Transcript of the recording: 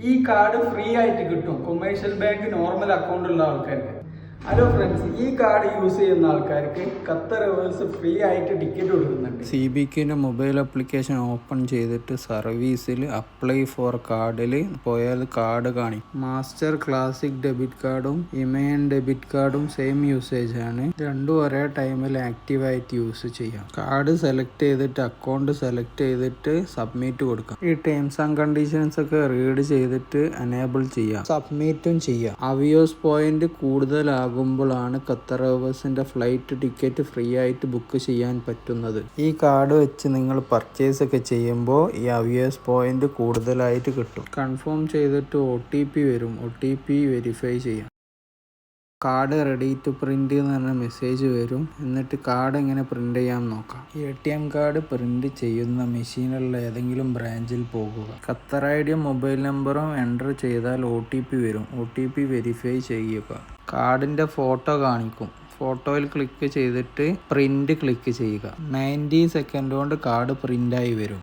ഈ card free ആയിട്ട് കിട്ടും കൊമേഴ്ഷ്യൽ ബാങ്ക് നോർമൽ അക്കൗണ്ട് ഉള്ള ആൾക്കാർക്ക്. ഹലോ ഫ്രണ്ട്സ്, ഈ കാർഡ് യൂസ് ചെയ്യുന്ന ആൾക്കാർക്ക് ഖത്തർ എയർവേയ്സ് ഫ്രീ ആയിട്ട് ടിക്കറ്റ് കൊടുക്കുന്നുണ്ട്. CBQന്റെ മൊബൈൽ ആപ്ലിക്കേഷൻ ഓപ്പൺ ചെയ്തിട്ട് സർവീസിൽ അപ്ലൈ ഫോർ കാർഡിൽ പോയാൽ കാർഡ് കാണിക്കും. മാസ്റ്റർ ക്ലാസിക് ഡെബിറ്റ് കാർഡും ഇമയൻ ഡെബിറ്റ് കാർഡും സെയിം യൂസേജ് ആണ്. രണ്ടും ഒരേ ടൈമിൽ ആക്റ്റീവായിട്ട് യൂസ് ചെയ്യാം. കാർഡ് സെലക്ട് ചെയ്തിട്ട് അക്കൗണ്ട് സെലക്ട് ചെയ്തിട്ട് സബ്മിറ്റ് കൊടുക്കാം. ഈ ടേംസ് ആൻഡ് കണ്ടീഷൻസ് ഒക്കെ റീഡ് ചെയ്തിട്ട് എനേബിൾ ചെയ്യാം. സബ്മിറ്റും ചെയ്യാം. അവിയോസ് പോയിന്റ് കൂടുതലാകുമ്പോഴാണ് ഖത്തർ എയർവേയ്സിന്റെ ഫ്ലൈറ്റ് ടിക്കറ്റ് ഫ്രീ ആയിട്ട് ബുക്ക് ചെയ്യാൻ പറ്റുന്നത്. ഈ കാർഡ് വെച്ച് നിങ്ങൾ പർച്ചേസ് ഒക്കെ ചെയ്യുമ്പോൾ ഈ അവിയോസ് പോയിന്റ് കൂടുതലായിട്ട് കിട്ടും. കൺഫേം ചെയ്തിട്ട് OTP വരും. OTP വെരിഫൈ ചെയ്യാം. കാർഡ് റെഡി ടു പ്രിന്റ് എന്ന് പറഞ്ഞ മെസ്സേജ് വരും. എന്നിട്ട് കാർഡ് എങ്ങനെ പ്രിന്റ് ചെയ്യാൻ നോക്കാം. ATM കാർഡ് പ്രിന്റ് ചെയ്യുന്ന മെഷീനുള്ള ഏതെങ്കിലും ബ്രാഞ്ചിൽ പോകുക. ഖത്തർ ഐഡിയും മൊബൈൽ നമ്പറും എൻ്റർ ചെയ്താൽ OTP വരും. OTP വെരിഫൈ ചെയ്യുക. കാർഡിന്റെ ഫോട്ടോ കാണിക്കും. ഫോട്ടോയിൽ ക്ലിക്ക് ചെയ്തിട്ട് പ്രിന്റ് ക്ലിക്ക് ചെയ്യുക. 90 സെക്കൻഡ് കൊണ്ട് കാർഡ് പ്രിന്റായി വരും.